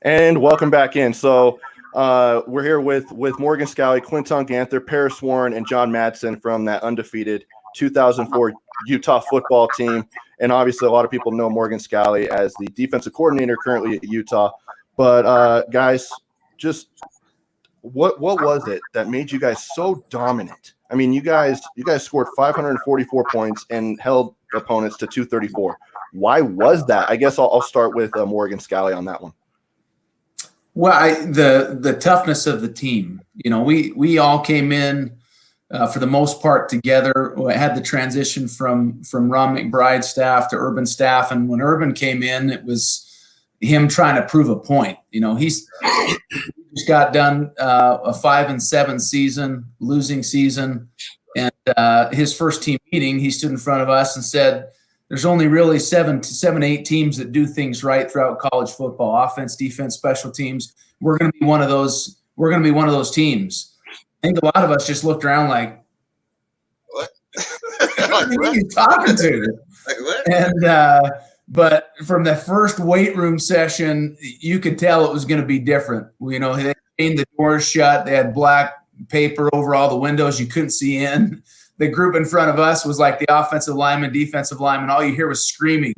And welcome back in. So we're here with Morgan Scalley, Quinton Ganther, Paris Warren, and John Madsen from that undefeated 2004 Utah football team. And obviously, a lot of people know Morgan Scalley as the defensive coordinator currently at Utah. But guys, just what was it that made you guys so dominant? I mean, you guys scored 544 points and held opponents to 234. Why was that? I guess I'll start with Morgan Scalley on that one. Well, the toughness of the team. You know, we all came in for the most part together. I had the transition from Ron McBride's staff to Urban staff, and when Urban came in, it was him trying to prove a point. You know, he just got done a 5-7 season, losing season, and his first team meeting, he stood in front of us and said, "There's only really 8 teams that do things right throughout college football: offense, defense, special teams. We're going to be one of those. We're going to be one of those teams." I think a lot of us just looked around like, "What? Who are you talking to?" Like what? And but from the first weight room session, you could tell it was going to be different. You know, they chained the doors shut. They had black paper over all the windows. You couldn't see in. The group in front of us was like the offensive lineman, defensive lineman. All you hear was screaming.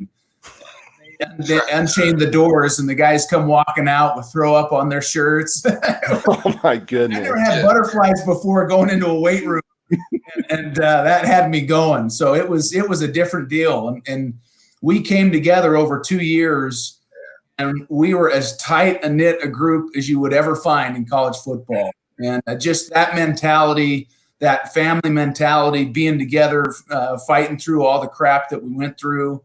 They unchained the doors, and the guys come walking out with throw up on their shirts. Oh, my goodness. I never had butterflies before going into a weight room, and that had me going. So it was a different deal. And we came together over 2 years, and we were as tight a knit a group as you would ever find in college football. And just that mentality, that family mentality, being together, fighting through all the crap that we went through,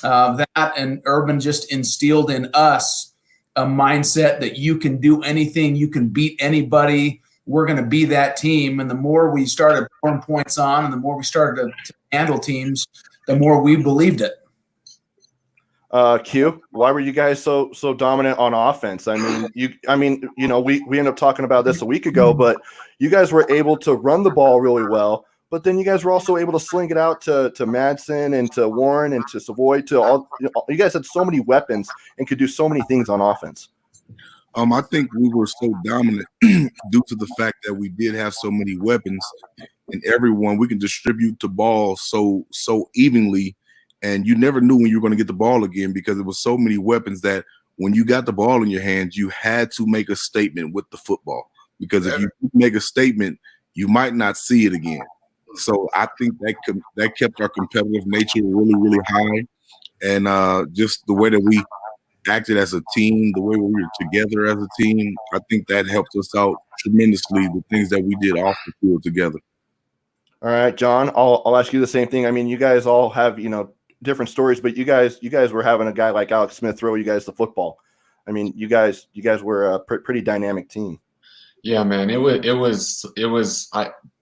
that and Urban just instilled in us a mindset that you can do anything, you can beat anybody, we're going to be that team. And the more we started pouring points on and the more we started to handle teams, the more we believed it. Q, why were you guys so dominant on offense? I mean, you know, we ended up talking about this a week ago, but you guys were able to run the ball really well, but then you guys were also able to sling it out to Madsen and to Warren and to Savoy. You guys had so many weapons and could do so many things on offense. I think we were so dominant due to the fact that we did have so many weapons, and everyone we can distribute the ball so evenly. And you never knew when you were going to get the ball again because there was so many weapons that when you got the ball in your hands, you had to make a statement with the football. Because if you make a statement, you might not see it again. So I think that kept our competitive nature really, really high. And just the way that we acted as a team, the way we were together as a team, I think that helped us out tremendously, the things that we did off the field together. All right, John, I'll ask you the same thing. I mean, you guys all have, you know, different stories, but you guys were having a guy like Alex Smith throw you guys the football. I mean, you guys were a pretty dynamic team. Yeah, man, it was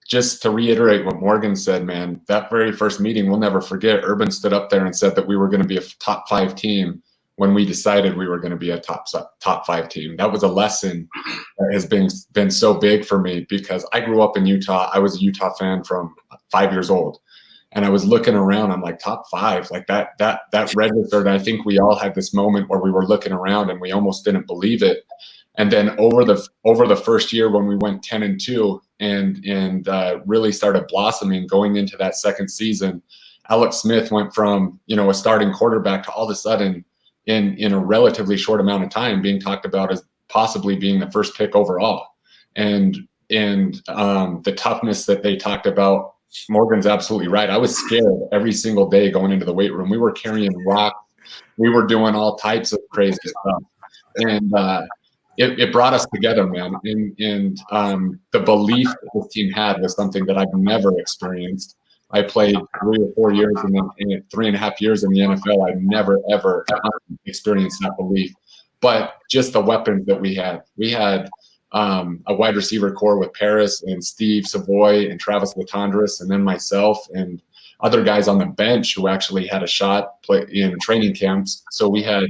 just to reiterate what Morgan said, man, that very first meeting, we'll never forget. Urban stood up there and said that we were going to be a top 5 team when we decided we were going to be a top 5 team. That was a lesson that has been so big for me because I grew up in Utah. I was a Utah fan from 5 years old. And I was looking around, I'm like, top 5, like that registered. I think we all had this moment where we were looking around and we almost didn't believe it. And then over the first year when we went 10-2 and really started blossoming going into that second season, Alex Smith went from, you know, a starting quarterback to all of a sudden in a relatively short amount of time being talked about as possibly being the first pick overall. And the toughness that they talked about, Morgan's absolutely right. I was scared every single day going into the weight room. We were carrying rocks. We were doing all types of crazy stuff. And it brought us together, man. And the belief that this team had was something that I've never experienced. I played 3 or 4 years and 3.5 years in the NFL. I've never, ever experienced that belief. But just the weapons that we had. We had a wide receiver core with Paris and Steve Savoy and Travis Latondras, and then myself and other guys on the bench who actually had a shot play in training camps. So we had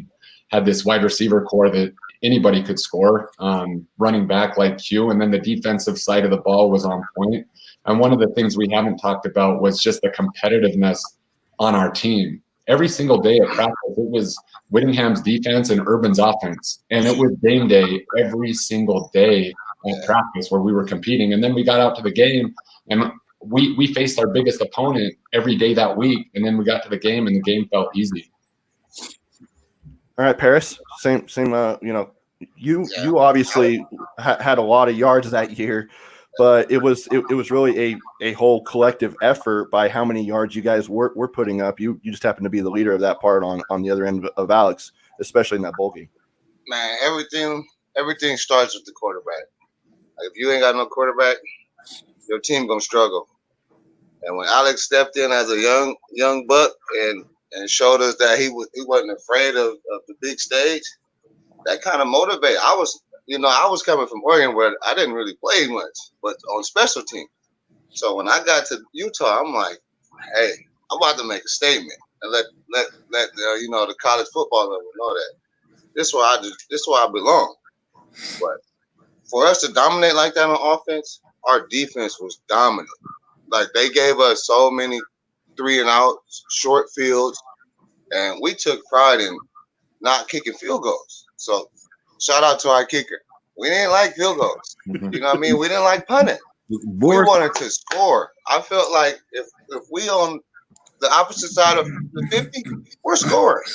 this wide receiver core that anybody could score, running back like Q, and then the defensive side of the ball was on point. And one of the things we haven't talked about was just the competitiveness on our team. every single day at practice, it was Whittingham's defense and Urban's offense. And it was game day every single day at practice where we were competing. And then we got out to the game and we faced our biggest opponent every day that week. And then we got to the game and the game felt easy. All right, Paris, same, you obviously had a lot of yards that year, but it was really a whole collective effort by how many yards you guys were putting up. You just happened to be the leader of that part on the other end of Alex, especially in that bowl game. Man, everything starts with the quarterback. Like, if you ain't got no quarterback, your team gonna struggle. And when Alex stepped in as a young buck and showed us that he wasn't afraid of the big stage, that kind of motivated. I was coming from Oregon where I didn't really play much, but on special teams. So when I got to Utah, I'm like, hey, I'm about to make a statement and let the college football level know that this is where I belong. But for us to dominate like that on offense, our defense was dominant. Like, they gave us so many 3-and-out short fields, and we took pride in not kicking field goals. So shout out to our kicker. We didn't like field goals. You know what I mean? We didn't like punting. We wanted to score. I felt like if we on the opposite side of the 50, we're scoring.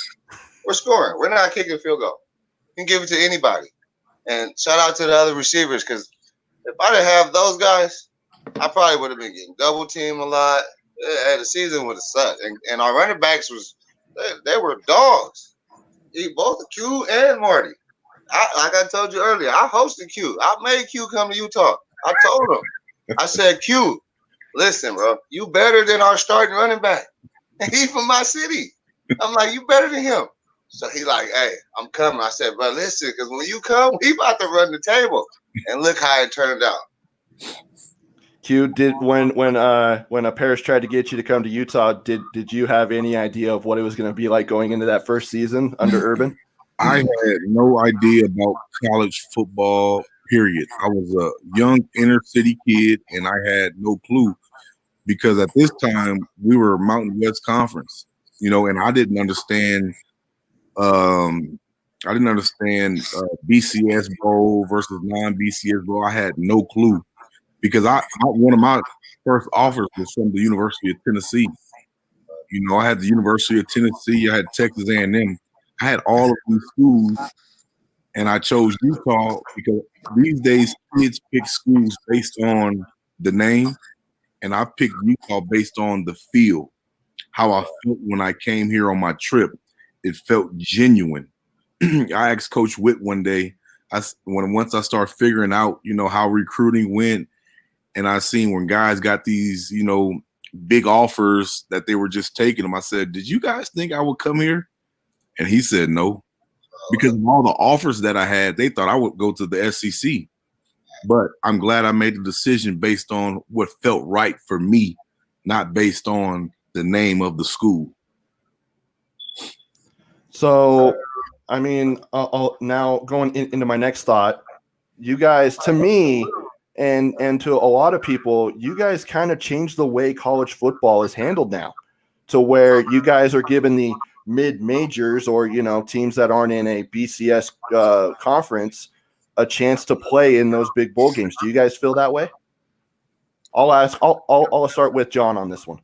We're scoring. We're not kicking field goal. You can give it to anybody. And shout out to the other receivers, because if I didn't have those guys, I probably would have been getting double teamed a lot. The season would have sucked. And our running backs they were dogs. Both Q and Marty. Like I told you earlier, I hosted Q. I made Q come to Utah. I told him. I said, Q, listen, bro, you better than our starting running back. And he's from my city. I'm like, you better than him. So he like, hey, I'm coming. I said, bro, listen, because when you come, we about to run the table. And look how it turned out. Q, did when Paris tried to get you to come to Utah, did you have any idea of what it was going to be like going into that first season under Urban? I had no idea about college football, period. I was a young inner city kid, and I had no clue, because at this time we were Mountain West Conference, and I didn't understand BCS Bowl versus non-BCS Bowl. I had no clue, because one of my first offers was from the University of Tennessee. I had the University of Tennessee, I had Texas A&M. I had all of these schools, and I chose Utah because these days kids pick schools based on the name, and I picked Utah based on the feel, how I felt when I came here on my trip. It felt genuine. I asked Coach Witt one day, once I started figuring out, how recruiting went, and I seen when guys got these, big offers that they were just taking them, I said, did you guys think I would come here? And he said no, because of all the offers that I had, they thought I would go to the SEC. But I'm glad I made the decision based on what felt right for me, not based on the name of the school. So, I mean, now going into my next thought, you guys, to me, and to a lot of people, you guys kind of changed the way college football is handled now, to where you guys are given the mid-majors or teams that aren't in a BCS conference a chance to play in those big bowl games. Do you guys feel that way? I'll start with John on this one.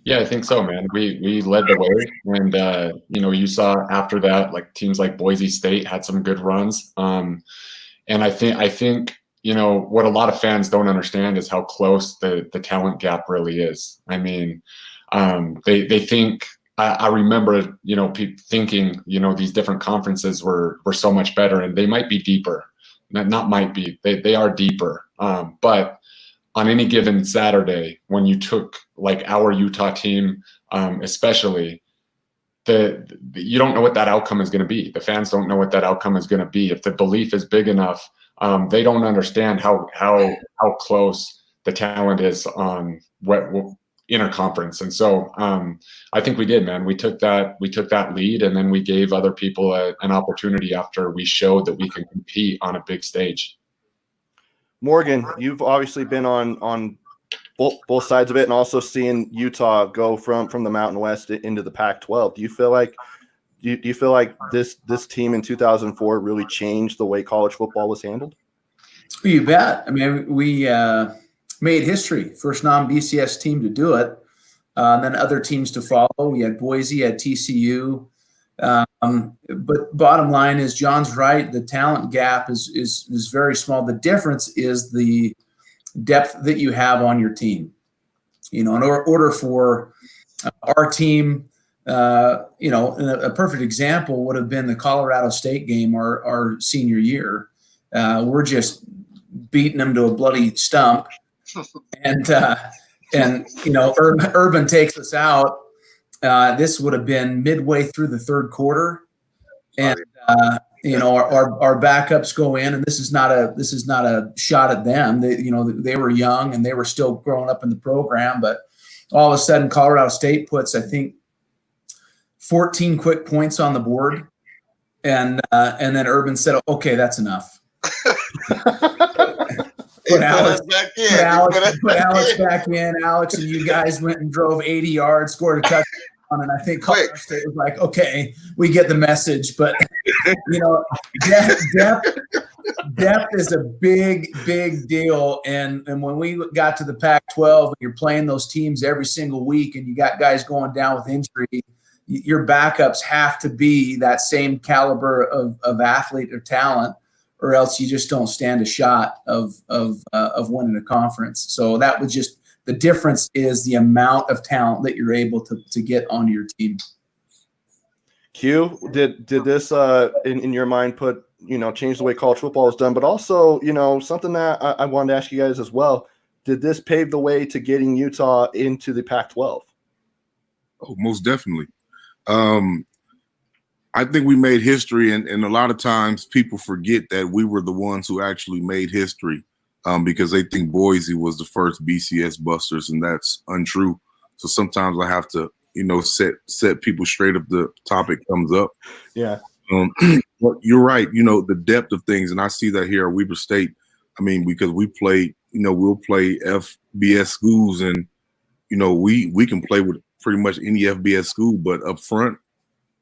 Yeah, I think so, man. We led the way, and you saw after that, like, teams like Boise State had some good runs, and I think what a lot of fans don't understand is how close the talent gap really is. I mean, they think. I remember, people thinking, these different conferences were so much better, and they might be deeper. Not might be. They are deeper. But on any given Saturday, when you took like our Utah team, especially, you don't know what that outcome is going to be. The fans don't know what that outcome is going to be. If the belief is big enough, they don't understand how close the talent is on what interconference. And so I think we did, man. We took that lead, and then we gave other people an opportunity after we showed that we can compete on a big stage. Morgan, you've obviously been on both sides of it, and also seeing Utah go from the Mountain West into the Pac-12. Do you feel like this team in 2004 really changed the way college football was handled? You bet. I mean, we made history. First non-BCS team to do it. And then other teams to follow. We had Boise, had TCU. But bottom line is, John's right. The talent gap is very small. The difference is the depth that you have on your team. You know, in order for our team, you know, a perfect example would have been the Colorado State game our senior year. We're just beating them to a bloody stump, and you know, Urban takes us out. This would have been midway through the third quarter, and you know, our backups go in, and this is not a shot at them. They were young and they were still growing up in the program, but all of a sudden Colorado State puts, I think, 14 quick points on the board, and then Urban said, "Okay, that's enough." Put Alex back in. Alex and you guys went and drove 80 yards, scored a touchdown, and I think Colorado State was like, "Okay, we get the message." But you know, depth is a big deal. And when we got to the Pac-12, and you're playing those teams every single week, and you got guys going down with injury, your backups have to be that same caliber of athlete or talent, or else you just don't stand a shot of winning a conference. So that was just the difference, is the amount of talent that you're able to get on your team. Q, did this in your mind change the way college football is done, but also, you know, something that I wanted to ask you guys as well. Did this pave the way to getting Utah into the Pac-12? Oh, most definitely. I think we made history, and a lot of times people forget that we were the ones who actually made history, because they think Boise was the first BCS busters, and that's untrue. So sometimes I have to, you know, set people straight if the topic comes up. Yeah. But you're right. You know, the depth of things, and I see that here at Weber State. I mean, because we play, you know, we'll play FBS schools, and you know, we can play with pretty much any FBS school, but up front,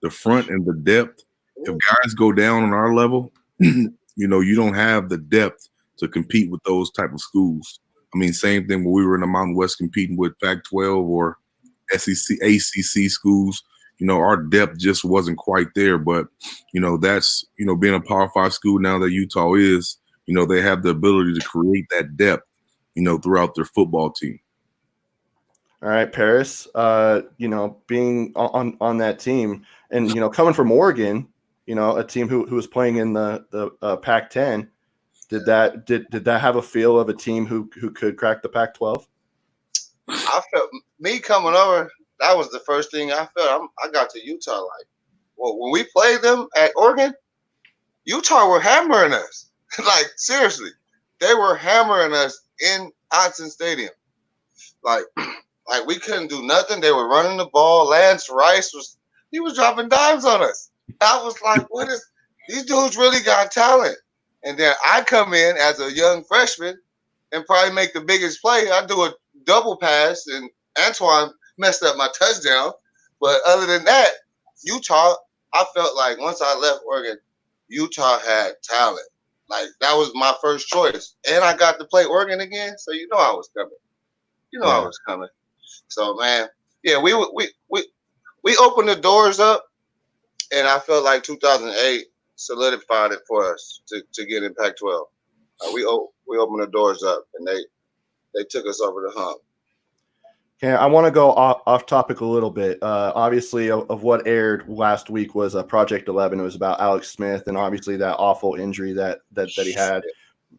the front and the depth, if guys go down on our level, you know, you don't have the depth to compete with those type of schools. I mean, same thing when we were in the Mountain West competing with Pac-12 or SEC, ACC schools. You know, our depth just wasn't quite there. But, you know, that's, you know, being a Power 5 school now that Utah is, you know, they have the ability to create that depth, you know, throughout their football team. All right, Paris, you know, being on that team, and, you know, coming from Oregon, you know, a team who was playing in the Pac-10, did that have a feel of a team who could crack the Pac-12? I felt, me coming over, that was the first thing I felt. I got to Utah like, well, when we played them at Oregon, Utah were hammering us. Like, seriously, they were hammering us in Autzen Stadium. Like we couldn't do nothing. They were running the ball. Lance Rice was dropping dimes on us. I was like, what is, these dudes really got talent. And then I come in as a young freshman and probably make the biggest play. I do a double pass, and Antoine messed up my touchdown. But other than that, Utah, I felt like once I left Oregon, Utah had talent. Like, that was my first choice. And I got to play Oregon again, so you know I was coming. I was coming. So, man, yeah, we opened the doors up, and I felt like 2008 solidified it for us to get in Pac-12. We opened the doors up, and they took us over the hump. Okay, I want to go off topic a little bit. Obviously, of what aired last week was Project 11. It was about Alex Smith, and obviously that awful injury that he had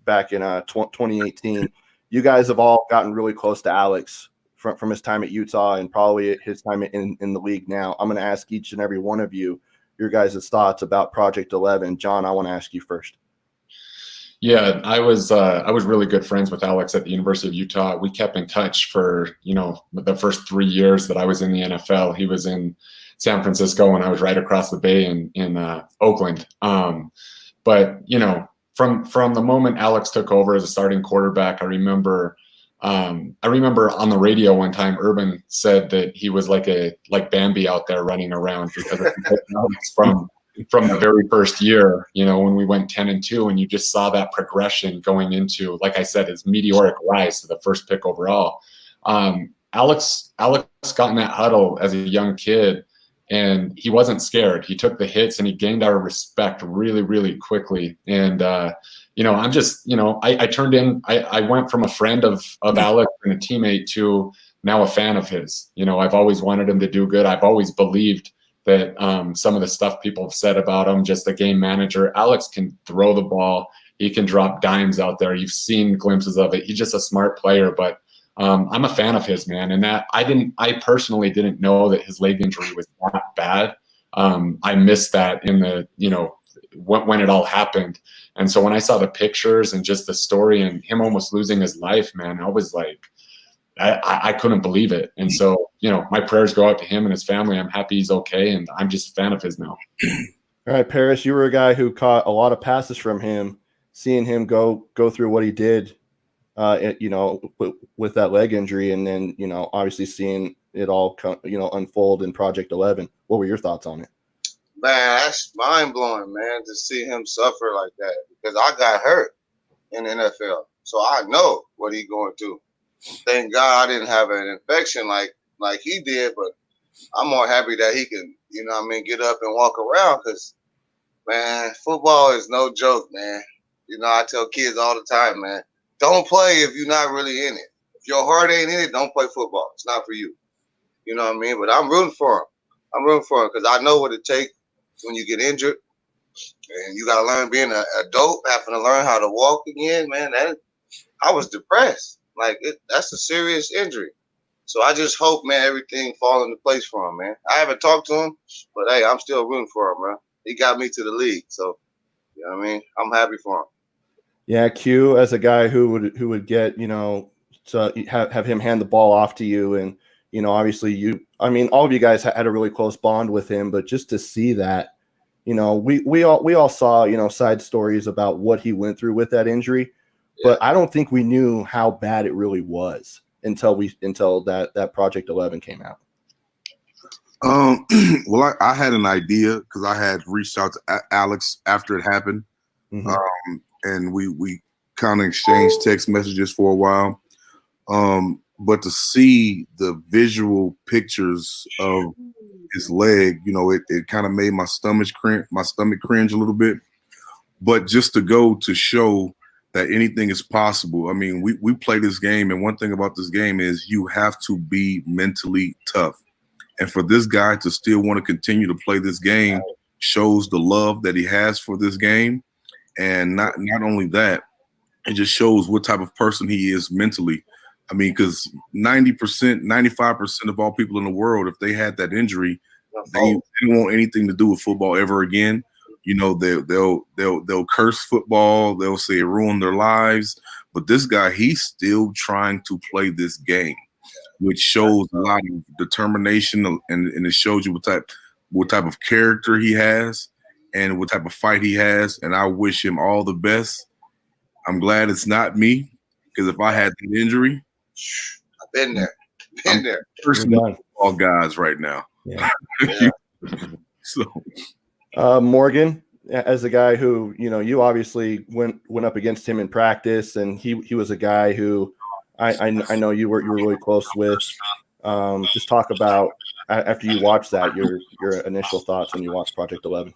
back in 2018. You guys have all gotten really close to Alex from his time at Utah and probably his time in the league now. I'm going to ask each and every one of you your guys' thoughts about Project 11. John, I want to ask you first. Yeah, I was really good friends with Alex at the University of Utah. We kept in touch for, you know, the first 3 years that I was in the NFL. He was in San Francisco, and I was right across the bay in Oakland. But, you know, from the moment Alex took over as a starting quarterback, I remember I remember on the radio one time, Urban said that he was like Bambi out there running around because of from the very first year, when we went 10-2, and you just saw that progression going into, like I said, his meteoric rise to the first pick overall. Alex got in that huddle as a young kid, and he wasn't scared. He took the hits and he gained our respect really, really quickly. And, I'm just, I turned in, I went from a friend of Alex and a teammate to now a fan of his. I've always wanted him to do good. I've always believed that some of the stuff people have said about him, just the game manager, Alex can throw the ball. He can drop dimes out there. You've seen glimpses of it. He's just a smart player, but I'm a fan of his, man. And that I personally didn't know that his leg injury was that bad. I missed that in the, when it all happened. And so when I saw the pictures and just the story and him almost losing his life, man, I was like, I couldn't believe it. And so, my prayers go out to him and his family. I'm happy he's okay. And I'm just a fan of his now. All right, Paris, you were a guy who caught a lot of passes from him, seeing him go through what he did, with that leg injury. And then, obviously seeing it all, unfold in Project 11. What were your thoughts on it? Man, that's mind-blowing, man, to see him suffer like that, because I got hurt in the NFL. So I know what he's going through. Thank God I didn't have an infection like he did, but I'm more happy that he can, get up and walk around, because, man, football is no joke, man. I tell kids all the time, man, don't play if you're not really in it. If your heart ain't in it, don't play football. It's not for you. You know what I mean? But I'm rooting for him. Because I know what it takes when you get injured. And you got to learn being an adult, having to learn how to walk again, man. I was depressed. That's a serious injury. So I just hope, man, everything fall into place for him, man. I haven't talked to him, but, hey, I'm still rooting for him, man. He got me to the league. So, you know what I mean? I'm happy for him. Yeah, Q, as a guy who would get, to have him hand the ball off to you, and obviously all of you guys had a really close bond with him, but just to see that, we all saw, side stories about what he went through with that injury, but I don't think we knew how bad it really was until that Project 11 came out. Well, I had an idea because I had reached out to Alex after it happened. Mm-hmm. And we kind of exchanged text messages for a while. But to see the visual pictures of his leg, it kind of made my stomach cringe a little bit. But just to go to show that anything is possible. I mean, we play this game, and one thing about this game is you have to be mentally tough. And for this guy to still want to continue to play this game shows the love that he has for this game. And not only that, it just shows what type of person he is mentally. I mean, because 90%, 95% of all people in the world, if they had that injury, they didn't want anything to do with football ever again. They'll curse football. They'll say it ruined their lives. But this guy, he's still trying to play this game, which shows a lot of determination, and it shows you what type of character he has and what type of fight he has. And I wish him all the best. I'm glad it's not me, because if I had the injury, I've been there. Personally, all guys right now. Yeah. So, Morgan, as a guy who, you obviously went up against him in practice, and he was a guy who I know you were really close with. Just talk about, after you watched that, your initial thoughts when you watched Project 11.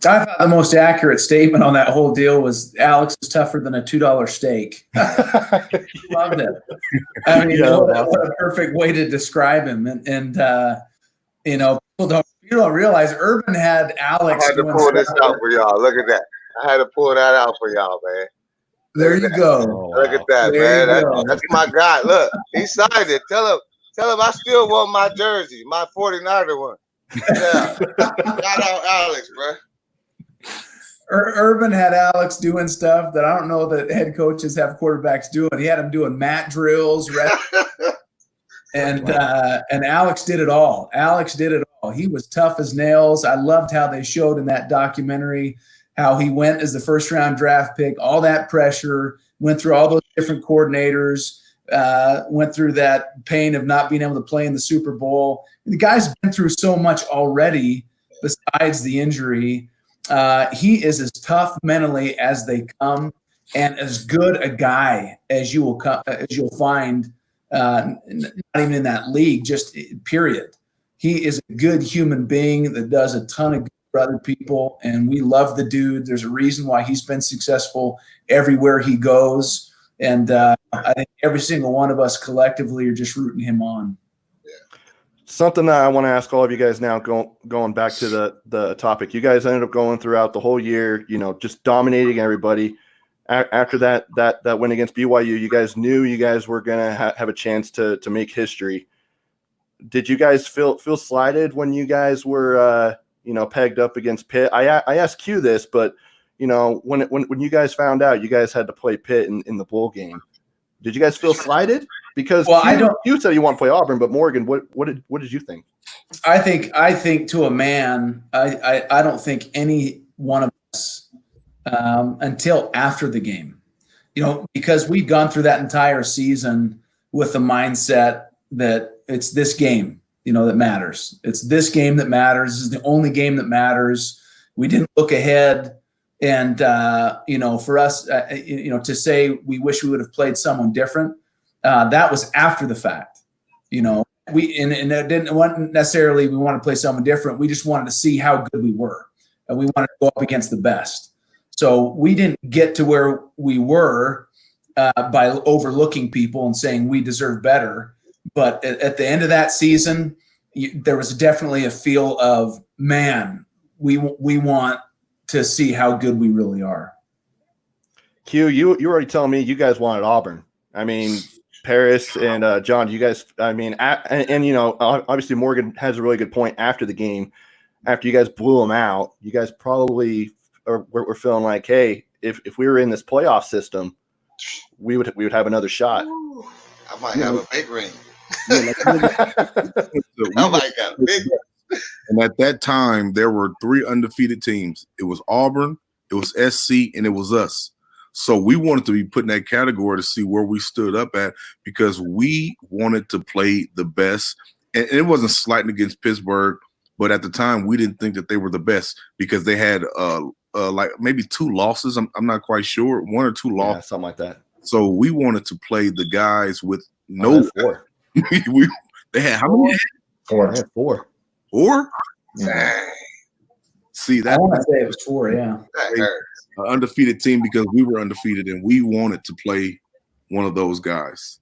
I thought the most accurate statement on that whole deal was Alex is tougher than a $2 steak. Loved it. I mean, what a perfect way to describe him. And people don't realize Urban had Alex. I had to pull this out for y'all. Look at that. I had to pull that out for y'all, man. There you go. Look at that, man. That's my guy. Look, he signed it. Tell him I still want my jersey, my 49er one. Yeah. Shout out Alex, bro. Urban had Alex doing stuff that I don't know that head coaches have quarterbacks doing. He had him doing mat drills, and Alex did it all. He was tough as nails. I loved how they showed in that documentary how he went as the first-round draft pick, all that pressure, went through all those different coordinators, went through that pain of not being able to play in the Super Bowl. The guy's been through so much already besides the injury. He is as tough mentally as they come, and as good a guy as you'll find, not even in that league, just period. He is a good human being that does a ton of good for other people, and we love the dude. There's a reason why he's been successful everywhere he goes, and I think every single one of us collectively are just rooting him on. Something that I want to ask all of you guys now, going back to the topic. You guys ended up going throughout the whole year, just dominating everybody. After that win against BYU, you guys knew you guys were going to have a chance to make history. Did you guys feel slighted when you guys were pegged up against Pitt? I asked Q this, but when you guys found out you guys had to play Pitt in the bowl game, did you guys feel slighted? Because Q said you want to play Auburn, but Morgan, what did you think? I think to a man, I don't think any one of us until after the game, because we've gone through that entire season with the mindset that it's this game, that matters. It's this game that matters. This is the only game that matters. We didn't look ahead. And, for us, to say we wish we would have played someone different, that was after the fact. And it didn't want necessarily we want to play someone different. We just wanted to see how good we were. And we wanted to go up against the best. So we didn't get to where we were by overlooking people and saying we deserve better. But at the end of that season, there was definitely a feel of, man, we want to see how good we really are. Q, you already telling me you guys wanted Auburn. I mean, Paris and John, you guys, obviously Morgan has a really good point after the game. After you guys blew them out, you guys probably were feeling like, hey, if we were in this playoff system, we would have another shot. I might have a big ring. And at that time, there were 3 undefeated teams. It was Auburn, it was SC, and it was us. So we wanted to be put in that category to see where we stood up at, because we wanted to play the best. And it wasn't slighting against Pittsburgh, but at the time, we didn't think that they were the best because they had like maybe 2 losses. I'm not quite sure, 1 or 2 losses. Yeah, something like that. So we wanted to play the guys with no 4. They had how many? 4. They had 4. 4? Dang. See, I that want to say it was 4, yeah. That hurt. an undefeated team because we were undefeated and we wanted to play one of those guys.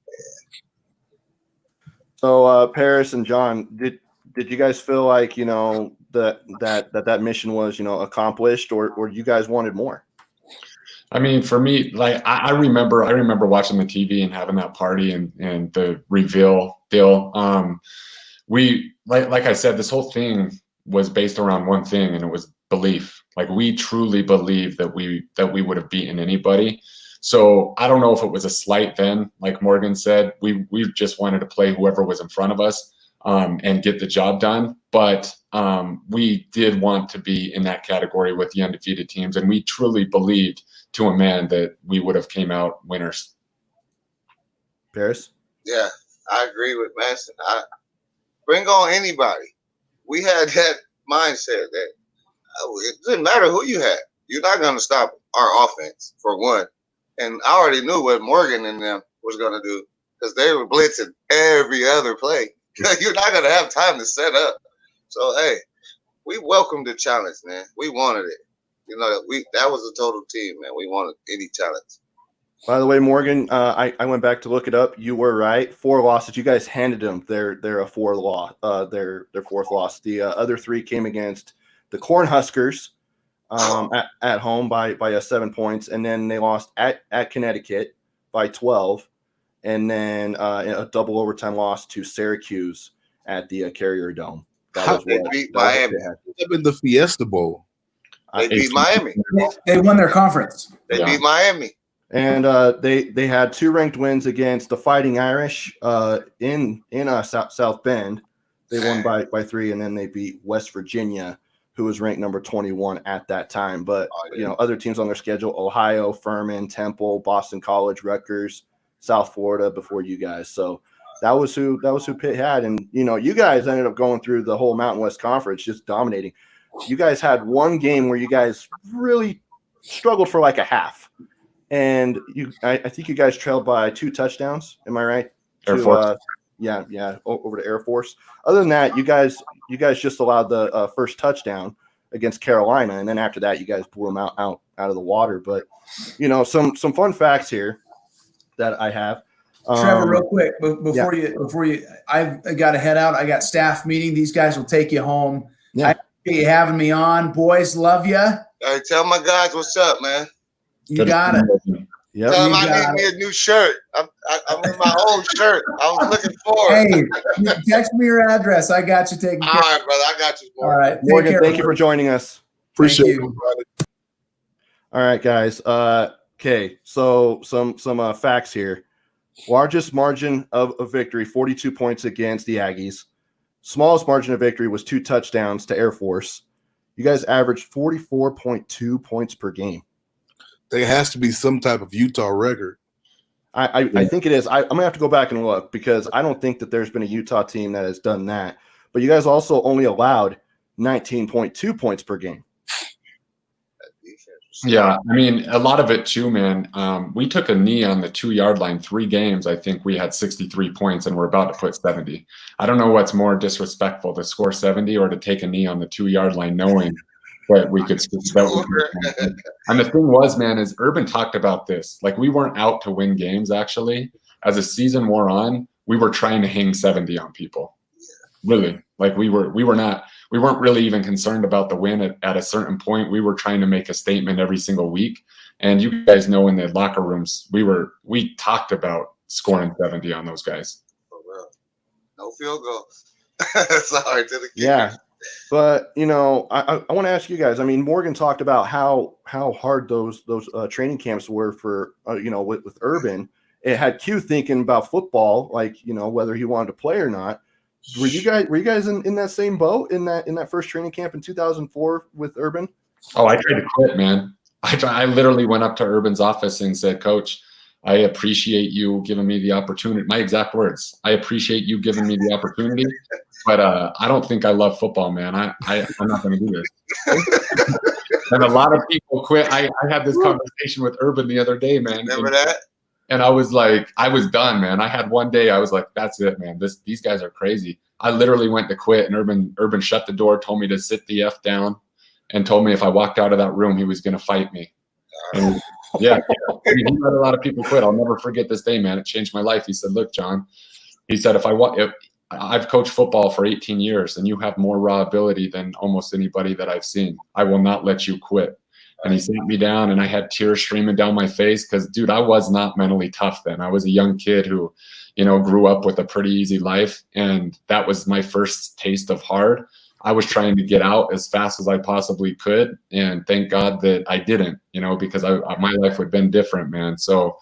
So Paris and John, did you guys feel like, you know, that mission was, you know, accomplished, or you guys wanted more? I mean, for me, like I remember watching the TV and having that party and the reveal deal. We like I said, this whole thing was based around one thing, and it was belief. Like we truly believed that we would have beaten anybody. So I don't know if it was a slight then, like Morgan said, we just wanted to play whoever was in front of us and get the job done. But we did want to be in that category with the undefeated teams, and we truly believed to a man that we would have came out winners. Paris? Yeah, I agree with Manson. Bring on anybody. We had that mindset that it didn't matter who you had. You're not going to stop our offense, for one. And I already knew what Morgan and them was going to do because they were blitzing every other play. You're not going to have time to set up. So, hey, we welcomed the challenge, man. We wanted it. You know, that was a total team, man. We wanted any challenge. By the way, Morgan, I went back to look it up. You were right. 4 losses. You guys handed them their fourth loss. Their fourth loss. The other 3 came against the Cornhuskers at home by 7 points, and then they lost at Connecticut by 12, and then a double overtime loss to Syracuse at the Carrier Dome. They beat Miami. In the Fiesta Bowl. They beat Miami. They won their conference. They beat Miami. And they had 2 ranked wins against the Fighting Irish in South Bend. They won by 3, and then they beat West Virginia, who was ranked number 21 at that time. But you know, other teams on their schedule: Ohio, Furman, Temple, Boston College, Rutgers, South Florida before you guys. So that was who Pitt had. And, you guys ended up going through the whole Mountain West Conference, just dominating. You guys had one game where you guys really struggled for like a half. And I think you guys trailed by 2 touchdowns. Am I right? Air Force. Yeah, over to Air Force. Other than that, you guys just allowed the first touchdown against Carolina, and then after that, you guys blew them out of the water. But some fun facts here that I have. Trevor, real quick before you, I've got to head out. I got staff meeting. These guys will take you home. Yeah. I appreciate you having me on, boys. Love you. All right, tell my guys what's up, man. You got it. Yep. Tell them I need me a new shirt. I'm in my old shirt. I was looking for it. Hey, text me your address. I got you taken care of. All right, brother. I got you. All right. Morgan, thank you for joining us. Appreciate Thank it, you. brother. All right, guys. Okay, so some facts here. Largest margin of victory, 42 points against the Aggies. Smallest margin of victory was 2 touchdowns to Air Force. You guys averaged 44.2 points per game. There has to be some type of Utah record. I think it is. I'm going to have to go back and look because I don't think that there's been a Utah team that has done that. But you guys also only allowed 19.2 points per game. Yeah, I mean, a lot of it too, man. We took a knee on the 2-yard line 3 games. I think we had 63 points and we're about to put 70. I don't know what's more disrespectful, to score 70 or to take a knee on the 2-yard line knowing that we could And the thing was, man, is Urban talked about this. Like, we weren't out to win games, actually. As the season wore on, we were trying to hang 70 on people. Really. Like, we weren't really even concerned about the win at a certain point. We were trying to make a statement every single week. And you guys know in the locker rooms, we talked about scoring 70 on those guys. For real. No field goal. Sorry to the kickers. Yeah. But, I want to ask you guys, I mean, Morgan talked about how hard those training camps were for, with Urban. It had Q thinking about football, like, whether he wanted to play or not. Were you guys in that same boat in that first training camp in 2004 with Urban? Oh, I tried to quit, man. I literally went up to Urban's office and said, Coach, I appreciate you giving me the opportunity. My exact words, I appreciate you giving me the opportunity, but I don't think I love football, man. I'm not going to do this. And a lot of people quit. I had this conversation with Urban the other day, man. Remember that? And I was like, I was done, man. I had one day, I was like, that's it, man. These guys are crazy. I literally went to quit, and Urban shut the door, told me to sit the F down, and told me if I walked out of that room, he was going to fight me. And yeah. I mean, he let a lot of people quit. I'll never forget this day, man. It changed my life. He said, look, John, he said, if I've coached football for 18 years and you have more raw ability than almost anybody that I've seen, I will not let you quit. And he sat me down, and I had tears streaming down my face because, dude, I was not mentally tough then. I was a young kid who, grew up with a pretty easy life. And that was my first taste of hard. I was trying to get out as fast as I possibly could. And thank God that I didn't, because my life would have been different, man. So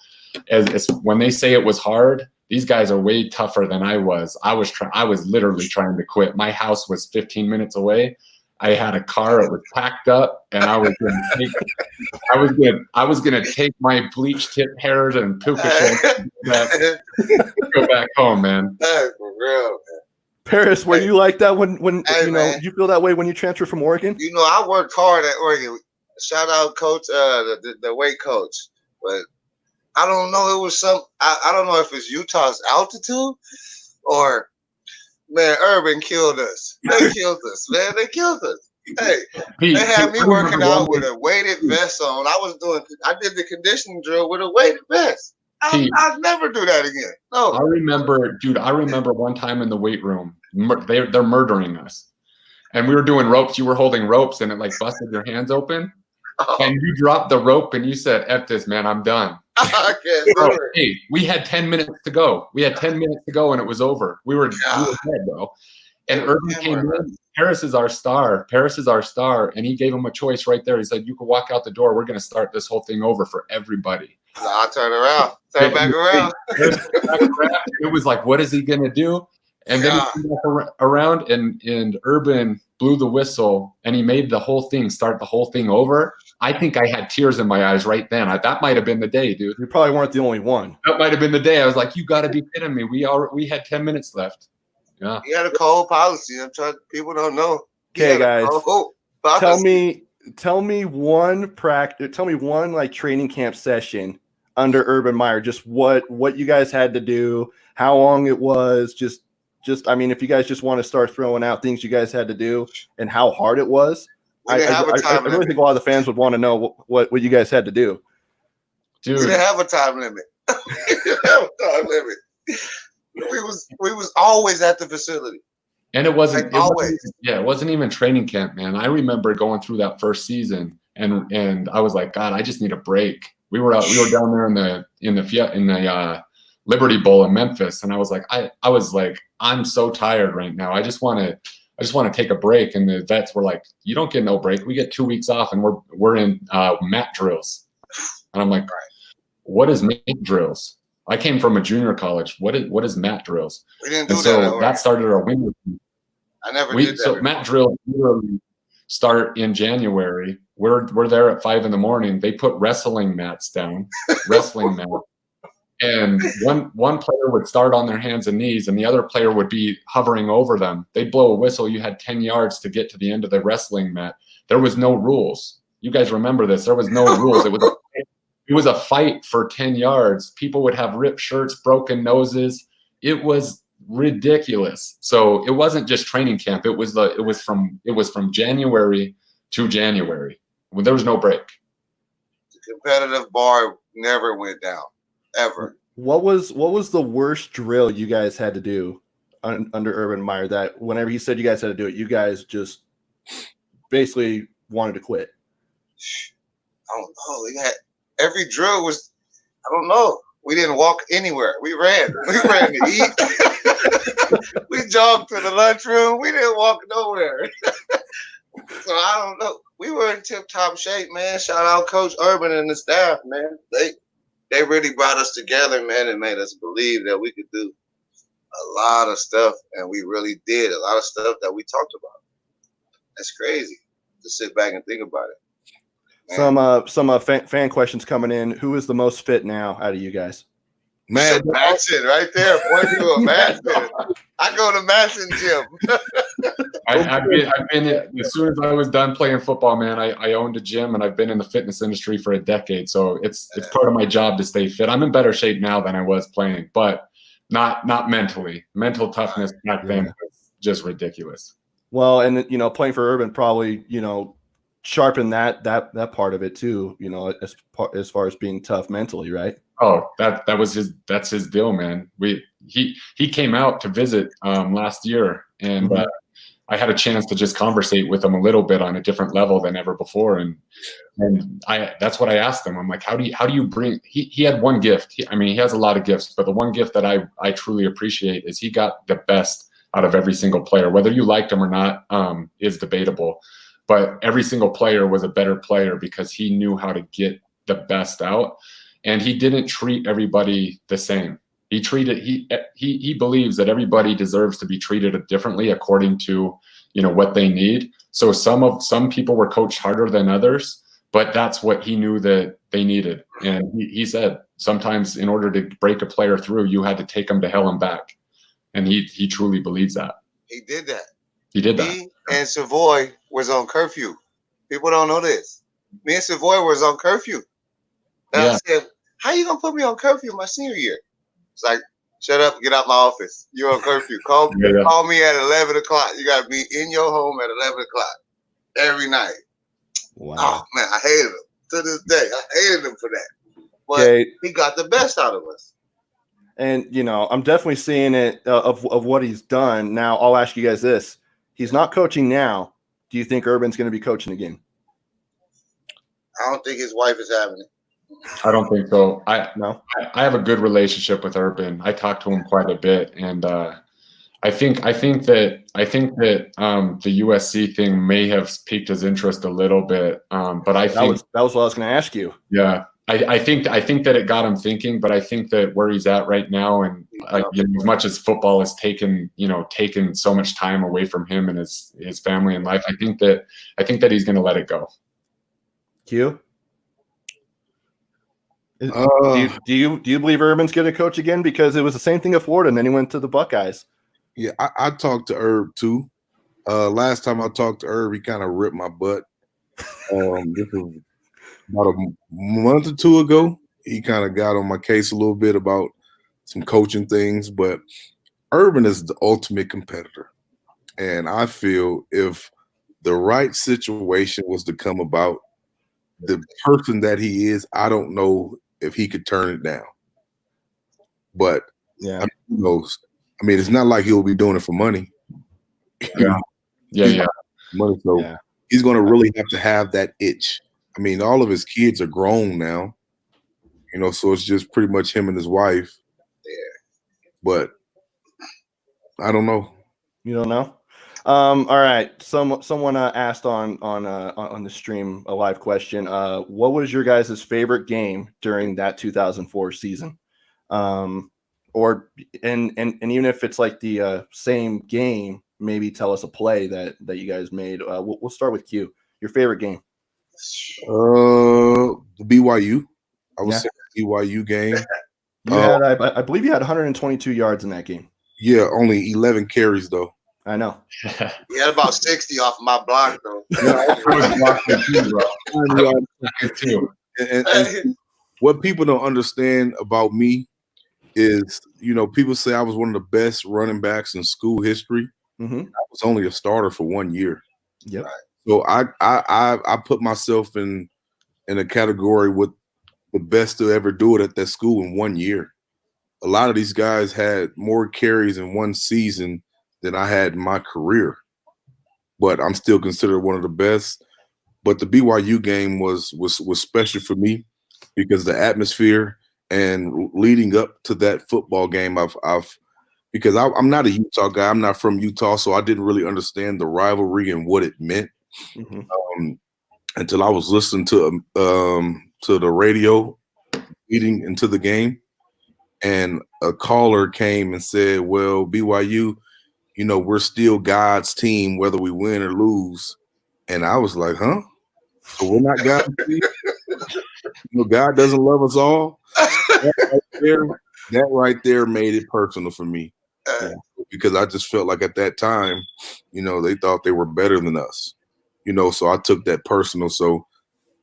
as when they say it was hard, these guys are way tougher than I was. I was literally trying to quit. My house was 15 minutes away. I had a car, it was packed up, and I was gonna take my bleach tip hairs and puka shell go back home, man. Hey, for real, man. Paris, were you like that when Hey, man. you feel that way when you transfer from Oregon? I worked hard at Oregon. Shout out coach, the weight coach. But I don't know, it was I don't know if it's Utah's altitude or man, Urban killed us. They killed us, man. They killed us. Hey, they had me working out with a weighted vest on. I did the conditioning drill with a weighted vest. I'll never do that again. No. I remember one time in the weight room, they're murdering us. And we were doing ropes. You were holding ropes, and it like busted your hands open. Oh. And you dropped the rope, and you said, F this, man, I'm done. I can't do it. Hey, we had 10 minutes to go. And it was over. We were dead, bro. And Urban came in. Paris is our star. And he gave him a choice right there. He said, you can walk out the door. We're going to start this whole thing over for everybody. I'll turn around. Turn back around. It was like, what is he going to do? And then he came back around and Urban blew the whistle and he made the whole thing start the whole thing over. I think I had tears in my eyes right then. That might have been the day, dude. You probably weren't the only one. That might have been the day. I was like, you got to be kidding me. We had 10 minutes left. Yeah. He had a cold policy. People don't know. Okay, guys. Tell me one like training camp session under Urban Meyer. Just what you guys had to do, how long it was, just I mean, if you guys just want to start throwing out things you guys had to do and how hard it was. I really think a lot of the fans would want to know what you guys had to do. Dude. We didn't have a time limit. We didn't have a time limit. We was always at the facility. And it wasn't even training camp, man. I remember going through that first season and I was like, God, I just need a break. We were down there in the Liberty Bowl in Memphis, and I was like, I'm so tired right now. I just want to take a break. And the vets were like, you don't get no break. We get 2 weeks off, and we're in mat drills. And I'm like, what is mat drills? I came from a junior college. What is mat drills? We didn't do so that started our winter. I never did that. So mat drills literally start in January. We're there at 5 a.m. They put wrestling mats down, and one player would start on their hands and knees, and the other player would be hovering over them. They'd blow a whistle. You had 10 yards to get to the end of the wrestling mat. There was no rules. You guys remember this? There was no rules. It was a fight for 10 yards. People would have ripped shirts, broken noses. It was ridiculous. So it wasn't just training camp. It was from January to January. There was no break. The competitive bar never went down, ever. What was the worst drill you guys had to do under Urban Meyer? That whenever he said you guys had to do it, you guys just basically wanted to quit. I don't know. Every drill was, I don't know. We didn't walk anywhere. We ran. We ran to eat. We jogged to the lunchroom. We didn't walk nowhere. So I don't know. We were in tip-top shape, man. Shout out Coach Urban and the staff, man. They really brought us together, man, and made us believe that we could do a lot of stuff, and we really did a lot of stuff that we talked about. That's crazy to sit back and think about it. Man. Some fan questions coming in. Who is the most fit now out of you guys? Man, Madsen right there. Point to a Madsen. I go to Madsen gym. I've been as soon as I was done playing football, man. I owned a gym and I've been in the fitness industry for a decade. So it's part of my job to stay fit. I'm in better shape now than I was playing, but not mentally. Mental toughness back then was just ridiculous. Well, and playing for Urban probably sharpen that part of it too, as far as being tough mentally, right? Oh, that's his deal, man. He came out to visit last year, and I had a chance to just conversate with him a little bit on a different level than ever before, and that's what I asked him. I'm like, how do you bring? He had one gift. He has a lot of gifts, but the one gift that I truly appreciate is he got the best out of every single player. Whether you liked him or not is debatable. But every single player was a better player because he knew how to get the best out, and he didn't treat everybody the same. He believes that everybody deserves to be treated differently according to what they need. So some people were coached harder than others, but that's what he knew that they needed. And he said sometimes in order to break a player through, you had to take them to hell and back, and he truly believes that. He did that. He did that. Me and Savoy was on curfew. People don't know this. Me and Savoy was on curfew. And I said, how you going to put me on curfew my senior year? It's like, shut up, get out my office. You're on curfew. Call me at 11 o'clock. You got to be in your home at 11 o'clock every night. Wow. Oh, man, I hated him. To this day, I hated him for that. But he got the best out of us. And, I'm definitely seeing it of what he's done. Now, I'll ask you guys this. He's not coaching now. Do you think Urban's going to be coaching again? I don't think his wife is having it. I don't think so. I have a good relationship with Urban. I talk to him quite a bit, and I think that the USC thing may have piqued his interest a little bit. But I think that was what I was going to ask you. Yeah, I think that it got him thinking, but I think that where he's at right now, and you know, as much as football has taken so much time away from him and his family and life, I think that he's going to let it go. Q? Do you believe Urban's going to coach again? Because it was the same thing at Florida, and then he went to the Buckeyes. Yeah, I talked to Herb too. Last time I talked to Herb, he kind of ripped my butt. This was about a month or two ago. He kind of got on my case a little bit about some coaching things, but Urban is the ultimate competitor. And I feel if the right situation was to come about, the person that he is, I don't know if he could turn it down. But yeah, who knows? I mean, it's not like he'll be doing it for money. Yeah. Money, so he's going to really have to have that itch. I mean, all of his kids are grown now, you know, so it's just pretty much him and his wife. Yeah. But I don't know. You don't know? All right. Someone asked on the stream a live question. What was your guys' favorite game during that 2004 season? Or even if it's like the same game, maybe tell us a play that you guys made. We'll start with Q. Your favorite game? The BYU. I would say BYU game. You had, I believe, you had 122 yards in that game. Yeah, only 11 carries though. I know. He had about 60 off of my block though. And what people don't understand about me is, you know, people say I was one of the best running backs in school history. Mm-hmm. I was only a starter for 1 year. Yep. So I put myself in a category with the best to ever do it at that school in 1 year. A lot of these guys had more carries in one season than I had in my career, but I'm still considered one of the best. But the BYU game was special for me because the atmosphere and leading up to that football game, because I'm not a Utah guy. I'm not from Utah, so I didn't really understand the rivalry and what it meant until I was listening to the radio leading into the game, and a caller came and said, "Well, BYU, you know, we're still God's team, whether we win or lose." And I was like, "Huh? So we're not God's team? You know, God doesn't love us all?" That right there made it personal for me, because I just felt like at that time, you know, they thought they were better than us, you know. So I took that personal. So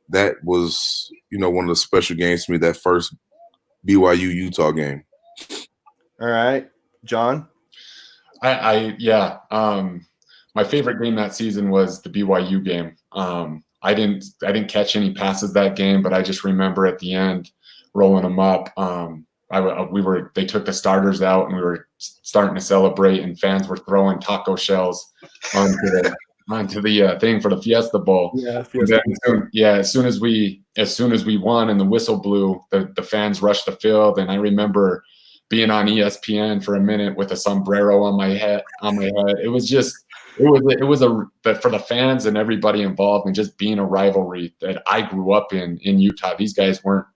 that was, you know, one of the special games for me. That first BYU Utah game. All right, John. My favorite game that season was the BYU game. I didn't catch any passes that game, but I just remember at the end rolling them up. They took the starters out and we were starting to celebrate, and fans were throwing taco shells onto the thing for the Fiesta Bowl. As soon as we won and the whistle blew, the fans rushed the field, and I remember being on ESPN for a minute with a sombrero on my head. It was for the fans and everybody involved, and just being a rivalry that I grew up in Utah. These guys weren't,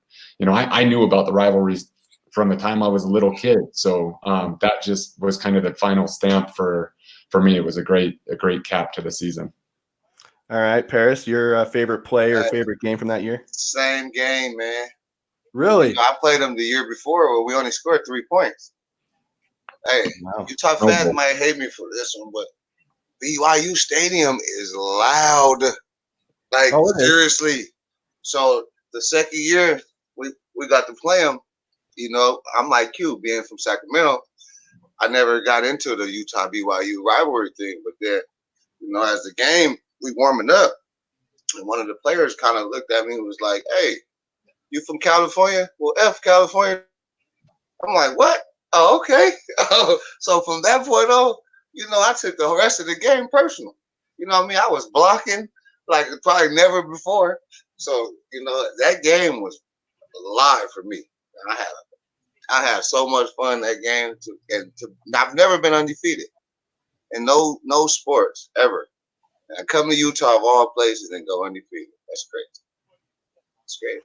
you know, I knew about the rivalries from the time I was a little kid. So that just was kind of the final stamp for me. It was a great cap to the season. All right, Paris, your favorite play or favorite game from that year? Same game, man. Really? You know, I played them the year before where we only scored 3 points. Hey, wow. Utah fans might hate me for this one, but BYU Stadium is loud. Like, seriously. So the second year we got to play them, you know, I'm like you, being from Sacramento, I never got into the Utah BYU rivalry thing. But then, you know, as the game, we warming up, and one of the players kind of looked at me and was like, "Hey, you from California?" "Well, F California." I'm like, "What? Oh, okay." So from that point on, you know, I took the rest of the game personal. You know what I mean? I was blocking like probably never before. So, you know, that game was live for me. I had so much fun that game. I've never been undefeated in no sports ever. And I come to Utah of all places and go undefeated. That's great. That's great.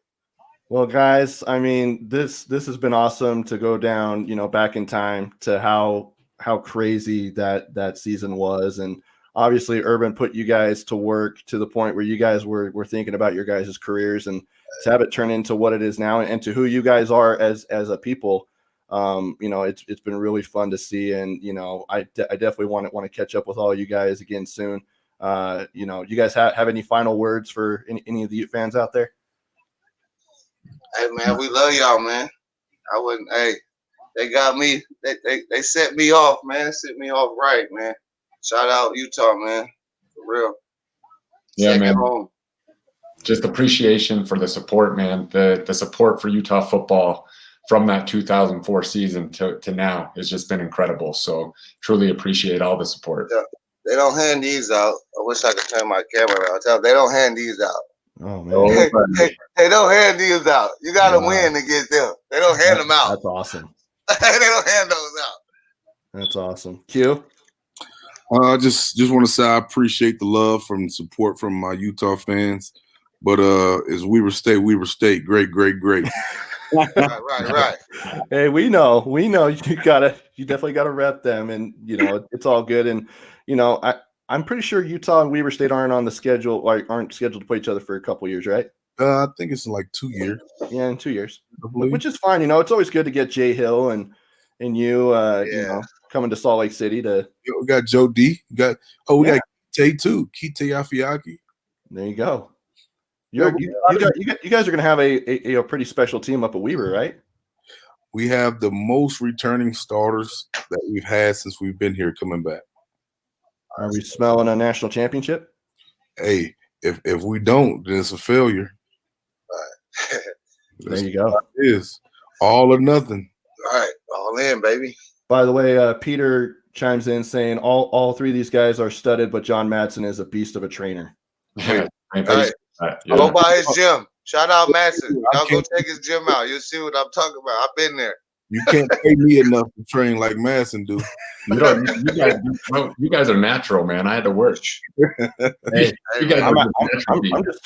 Well, guys, I mean, this has been awesome to go down, back in time to how crazy that season was. And obviously Urban put you guys to work to the point where you guys were thinking about your guys' careers, and to have it turn into what it is now and to who you guys are as a people. It's been really fun to see. And, I definitely want to catch up with all you guys again soon. You guys have any final words for any of the Ute fans out there? Hey man, we love y'all, man. I wouldn't. Hey, they got me. They set me off, man. Set me off right, man. Shout out Utah, man. For real. Yeah, Second man. home. Just appreciation for the support, man. The support for Utah football from that 2004 season to now has just been incredible. So truly appreciate all the support. Yeah. They don't hand these out. I wish I could turn my camera around. They don't hand these out. Oh man, they don't hand these out. You got to win to get them. They don't hand them out. That's awesome. They don't hand those out. That's awesome. Q? Just want to say I appreciate the love from support from my Utah fans. But as Weber State, great. Right. Hey, we know you definitely gotta rep them, and it's all good. And I'm pretty sure Utah and Weber State aren't on the schedule, aren't scheduled to play each other for a couple years, right? I think it's like 2 years. Yeah, in 2 years, which is fine. It's always good to get Jay Hill and you coming to Salt Lake City to. We got Joe D. We got Tay too, Kite Afiaki. There you go. You guys are going to have a pretty special team up at Weber, right? We have the most returning starters that we've had since we've been here coming back. Are we smelling a national championship? Hey, if we don't, then it's a failure. There you go. It is all or nothing. All right, all in, baby. By the way, Peter chimes in saying all three of these guys are studded, but John Madsen is a beast of a trainer. All right. Go by his gym. Shout out Madsen. Y'all go check his gym out. You'll see what I'm talking about. I've been there. You can't pay me enough to train like Madsen do. You guys are natural, man. I had to work. Hey,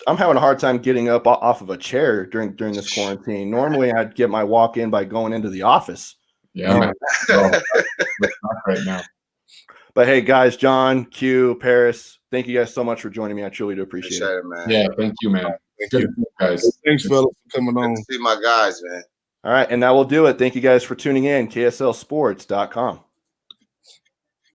I'm having a hard time getting up off of a chair during this quarantine. Normally, I'd get my walk in by going into the office. Yeah, man. Right now. But hey, guys, John, Q, Paris, thank you guys so much for joining me. I truly do appreciate it, man. Yeah, thank you, man. Thank you, guys. Thanks, fellas, for coming on. Good to see my guys, man. All right, and that will do it. Thank you guys for tuning in. KSLSports.com.